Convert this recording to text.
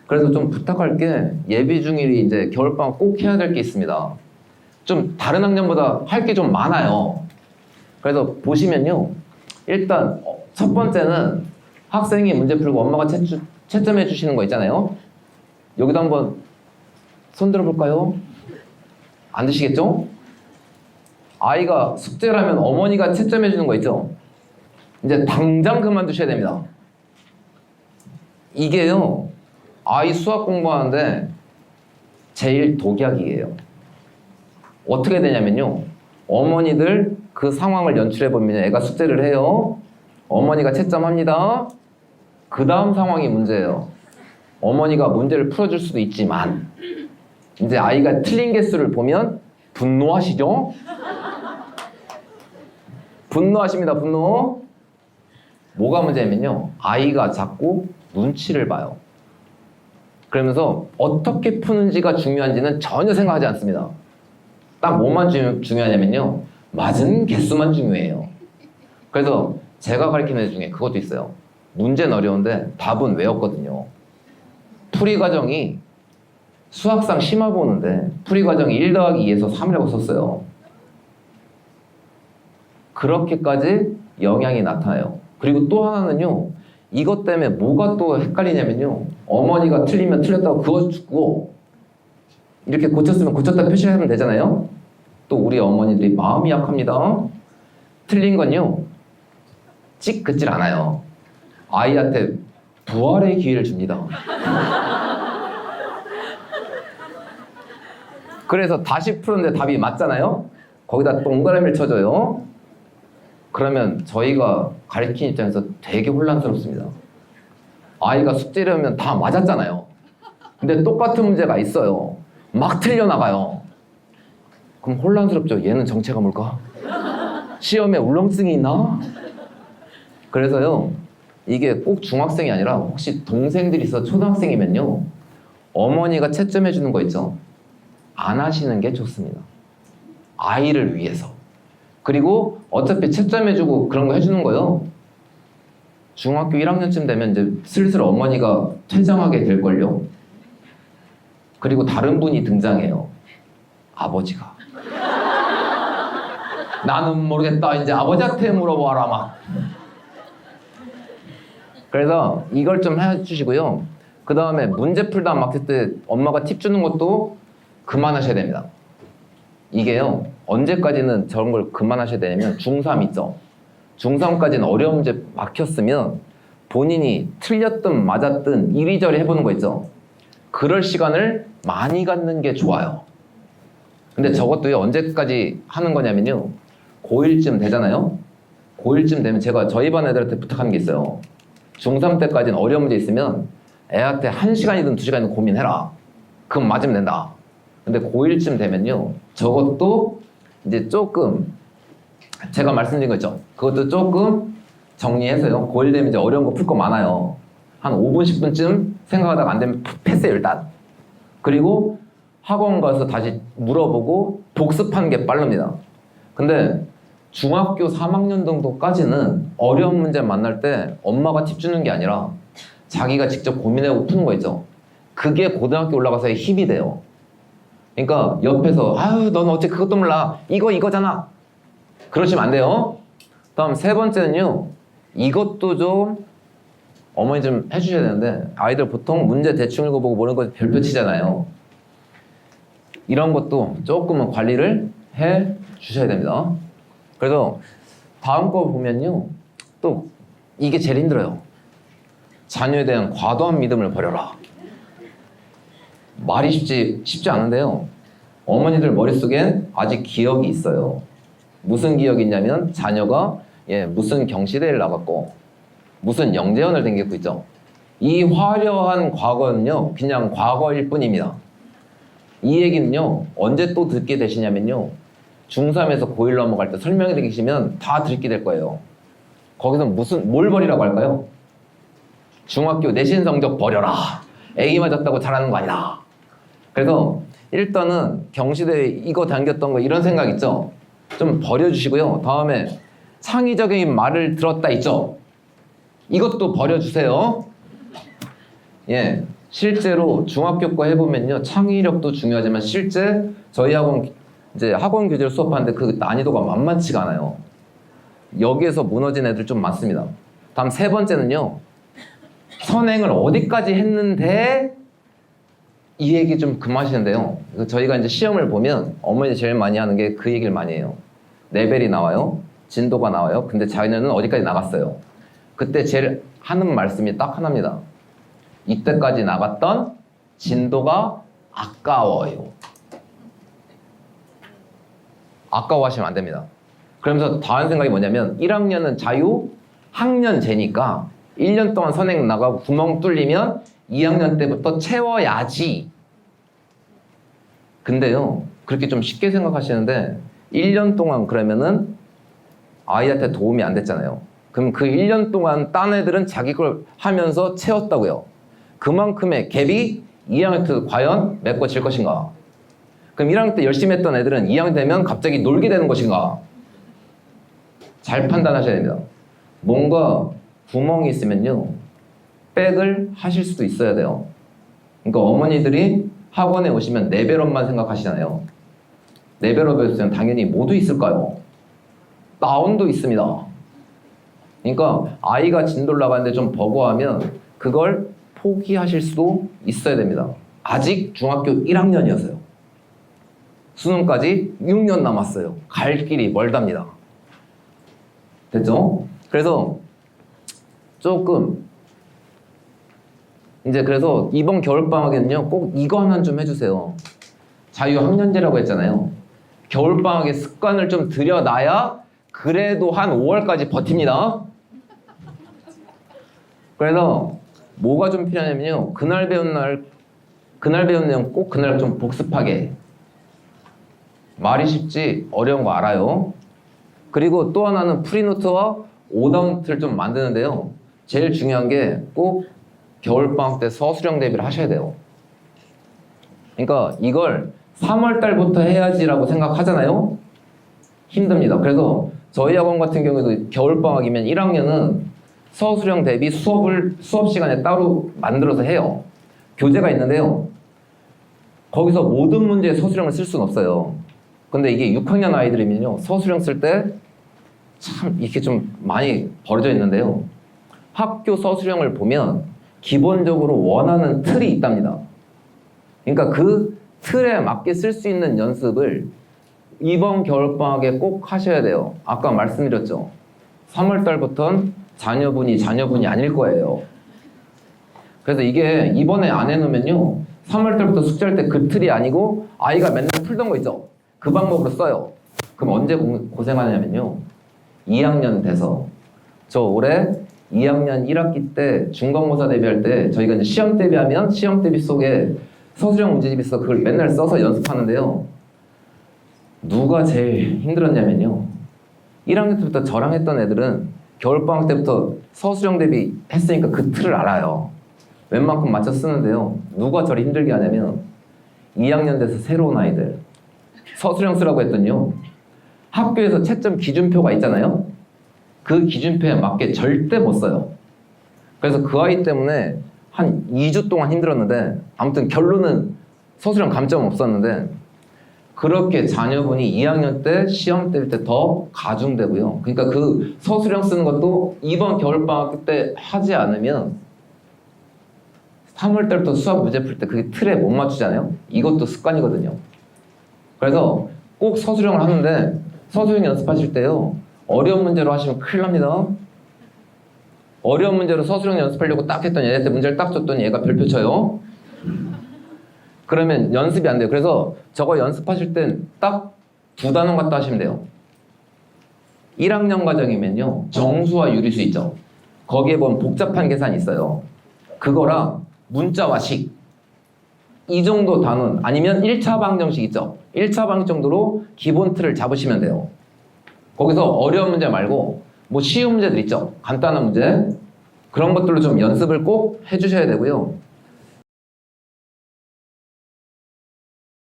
그래서 좀 부탁할 게 예비 중일이 이제 겨울방학 꼭 해야 될 게 있습니다. 좀 다른 학년보다 할 게 좀 많아요. 그래서 보시면요. 일단 첫 번째는 학생이 문제 풀고 엄마가 채점해 주시는 거 있잖아요. 여기도 한번 손 들어볼까요? 안 드시겠죠? 아이가 숙제를 하면 어머니가 채점해 주는 거 있죠? 이제 당장 그만두셔야 됩니다. 이게요. 아이 수학 공부하는데 제일 독약이에요. 어떻게 되냐면요. 어머니들 그 상황을 연출해보면 애가 숙제를 해요. 어머니가 채점합니다. 그 다음 상황이 문제예요. 어머니가 문제를 풀어줄 수도 있지만 이제 아이가 틀린 개수를 보면 분노하시죠? 분노하십니다. 분노. 뭐가 문제냐면요. 아이가 자꾸 눈치를 봐요. 그러면서 어떻게 푸는지가 중요한지는 전혀 생각하지 않습니다. 딱 뭐만 중요하냐면요. 맞은 개수만 중요해요. 그래서 제가 가르치는 애 중에 그것도 있어요. 문제는 어려운데 답은 외웠거든요. 풀이 과정이 수학상 심화 보는데 풀이 과정이 1 더하기 2에서 3이라고 썼어요. 그렇게까지 영향이 나타나요. 그리고 또 하나는요. 이것 때문에 뭐가 또 헷갈리냐면요. 어머니가 틀리면 틀렸다고 그거 죽고 이렇게 고쳤으면 고쳤다 표시하면 되잖아요. 또 우리 어머니들이 마음이 약합니다. 틀린 건요. 찍 긋질 않아요. 아이한테 부활의 기회를 줍니다. 그래서 다시 푸는데 답이 맞잖아요. 거기다 동그라미를 쳐줘요. 그러면 저희가 가르치는 입장에서 되게 혼란스럽습니다. 아이가 숙제를 하면 다 맞았잖아요. 근데 똑같은 문제가 있어요. 막 틀려나가요. 그럼 혼란스럽죠. 얘는 정체가 뭘까? 시험에 울렁증이 있나? 그래서요. 이게 꼭 중학생이 아니라 혹시 동생들이 있어 초등학생이면요. 어머니가 채점해 주는 거 있죠. 안 하시는 게 좋습니다. 아이를 위해서. 그리고 어차피 채점해주고 그런 거 해주는 거요. 중학교 1학년쯤 되면 이제 슬슬 어머니가 퇴장하게 될걸요. 그리고 다른 분이 등장해요. 아버지가. 나는 모르겠다. 이제 아버지한테 물어봐라 막. 그래서 이걸 좀 해주시고요. 그 다음에 문제 풀다 막힐 때 엄마가 팁 주는 것도 그만하셔야 됩니다. 이게요. 언제까지는 저런 걸 그만하셔야 되냐면 중3 있죠. 중3까지는 어려운 문제 막혔으면 본인이 틀렸든 맞았든 이리저리 해보는 거 있죠. 그럴 시간을 많이 갖는 게 좋아요. 근데 저것도요. 언제까지 하는 거냐면요. 고1쯤 되잖아요. 고1쯤 되면 제가 저희 반 애들한테 부탁하는 게 있어요. 중3 때까지는 어려운 문제 있으면 애한테 1시간이든 2시간이든 고민해라. 그럼 맞으면 된다. 근데 고1쯤 되면요. 저것도 이제 조금 제가 말씀드린 거 있죠. 그것도 조금 정리해서요. 고1 되면 이제 어려운 거 풀 거 많아요. 한 5분, 10분쯤 생각하다가 안 되면 패스해요, 일단. 그리고 학원 가서 다시 물어보고 복습하는 게 빠릅니다. 근데 중학교 3학년 정도까지는 어려운 문제 만날 때 엄마가 팁 주는 게 아니라 자기가 직접 고민하고 푸는 거 있죠. 그게 고등학교 올라가서의 힘이 돼요. 그러니까 옆에서 아유 넌 어째 그것도 몰라 이거잖아 그러시면 안 돼요. 다음 세 번째는요. 이것도 좀 어머니 좀 해주셔야 되는데 아이들 보통 문제 대충 읽어보고 모르는 거 별표 치잖아요. 이런 것도 조금은 관리를 해 주셔야 됩니다. 그래서 다음 거 보면요. 또 이게 제일 힘들어요. 자녀에 대한 과도한 믿음을 버려라. 말이 쉽지 않은데요. 어머니들 머릿속엔 아직 기억이 있어요. 무슨 기억이 있냐면 자녀가 무슨 경시대회를 나갔고 무슨 영재원을 댕겼고 있죠. 이 화려한 과거는요. 그냥 과거일 뿐입니다. 이 얘기는요. 언제 또 듣게 되시냐면요. 중3에서 고1 넘어갈 때 설명해 드리시면 다 듣게 될 거예요. 거기서 뭘 버리라고 할까요? 중학교 내신 성적 버려라. 애기 맞았다고 잘하는 거 아니다. 그래서 일단은 경시대회 이거 당겼던 거 이런 생각 있죠? 좀 버려주시고요. 다음에 창의적인 말을 들었다 있죠? 이것도 버려주세요. 실제로 중학교 거 해보면요. 창의력도 중요하지만 실제 저희 학원 이제 학원 교재를 수업하는데 그 난이도가 만만치가 않아요. 여기에서 무너진 애들 좀 많습니다. 다음 세 번째는요. 선행을 어디까지 했는데 이 얘기 좀 그만하시는데요. 저희가 이제 시험을 보면 어머니 제일 많이 하는 게 그 얘기를 많이 해요. 레벨이 나와요. 진도가 나와요. 근데 자기네는 어디까지 나갔어요. 그때 제일 하는 말씀이 딱 하나입니다. 이때까지 나갔던 진도가 아까워요. 아까워하시면 안 됩니다. 그러면서 더 하는 생각이 뭐냐면 1학년은 자유 학년제니까 1년 동안 선행 나가고 구멍 뚫리면 2학년 때부터 채워야지. 근데요, 그렇게 좀 쉽게 생각하시는데 1년 동안 그러면은 아이한테 도움이 안 됐잖아요. 그럼 그 1년 동안 딴 애들은 자기 걸 하면서 채웠다고요. 그만큼의 갭이 2학년 때 과연 메꿔질 것인가? 그럼 1학년 때 열심히 했던 애들은 2학년 되면 갑자기 놀게 되는 것인가? 잘 판단하셔야 됩니다. 뭔가 구멍이 있으면요, 백을 하실 수도 있어야 돼요. 그러니까 어머니들이 학원에 오시면 레벨업만 생각하시잖아요. 레벨업에서는 당연히 모두 있을까요? 다운도 있습니다. 그러니까 아이가 진도를 나가는데 좀 버거워하면 그걸 포기하실 수도 있어야 됩니다. 아직 중학교 1학년이었어요. 수능까지 6년 남았어요. 갈 길이 멀답니다. 됐죠? 그래서 조금 이제 그래서 이번 겨울방학에는요 꼭 이거 하나 좀 해주세요. 자유학년제라고 했잖아요. 겨울방학에 습관을 좀 들여놔야 그래도 한 5월까지 버팁니다. 그래서 뭐가 좀 필요하냐면요, 그날 배운 내용 꼭 그날 좀 복습하게. 말이 쉽지 어려운 거 알아요. 그리고 또 하나는 프리노트와 오다운트를 좀 만드는데요, 제일 중요한 게 꼭 겨울방학 때 서술형 대비를 하셔야 돼요. 그러니까 이걸 3월 달부터 해야지라고 생각하잖아요. 힘듭니다. 그래서 저희 학원 같은 경우에도 겨울방학이면 1학년은 서술형 대비 수업 시간에 따로 만들어서 해요. 교재가 있는데요, 거기서 모든 문제에 서술형을 쓸 수는 없어요. 근데 이게 6학년 아이들이면요, 서술형 쓸 때 참 이렇게 좀 많이 벌어져 있는데요, 학교 서술형을 보면 기본적으로 원하는 틀이 있답니다. 그러니까 그 틀에 맞게 쓸 수 있는 연습을 이번 겨울방학에 꼭 하셔야 돼요. 아까 말씀드렸죠. 3월 달부터는 자녀분이 아닐 거예요. 그래서 이게 이번에 안 해놓으면요, 3월 달부터 숙제할 때 그 틀이 아니고 아이가 맨날 풀던 거 있죠. 그 방법으로 써요. 그럼 언제 고생하냐면요, 2학년 돼서. 저 올해 2학년 1학기 때 중간고사 대비할 때 저희가 이제 시험 대비하면 시험 대비 속에 서술형 문제집이 있어. 그걸 맨날 써서 연습하는데요, 누가 제일 힘들었냐면요, 1학년 때부터 저랑 했던 애들은 겨울방학 때부터 서술형 대비 했으니까 그 틀을 알아요. 웬만큼 맞춰 쓰는데요, 누가 저를 힘들게 하냐면 2학년 돼서 새로운 아이들. 서술형 쓰라고 했더니요, 학교에서 채점 기준표가 있잖아요. 그 기준표에 맞게 절대 못 써요. 그래서 그 아이 때문에 한 2주 동안 힘들었는데, 아무튼 결론은 서술형 감점 없었는데, 그렇게 자녀분이 2학년 때 시험 때릴 때 더 가중되고요. 그러니까 그 서술형 쓰는 것도 이번 겨울방학 때 하지 않으면 3월 달부터 수학 문제 풀 때 그게 틀에 못 맞추잖아요. 이것도 습관이거든요. 그래서 꼭 서술형을 하는데, 서술형 연습하실 때요, 어려운 문제로 하시면 큰일 납니다. 어려운 문제로 서술형 연습하려고 딱 했더니 얘한테 문제를 딱 줬더니 얘가 별표 쳐요. 그러면 연습이 안 돼요. 그래서 저거 연습하실 땐 딱 2단원 갖다 하시면 돼요. 1학년 과정이면요, 정수와 유리수 있죠. 거기에 보면 복잡한 계산이 있어요. 그거랑 문자와 식, 이 정도 단원, 아니면 1차 방정식 있죠. 1차 방정 정도로 기본 틀을 잡으시면 돼요. 거기서 어려운 문제 말고 뭐 쉬운 문제들 있죠. 간단한 문제, 그런 것들로 좀 연습을 꼭 해주셔야 되고요.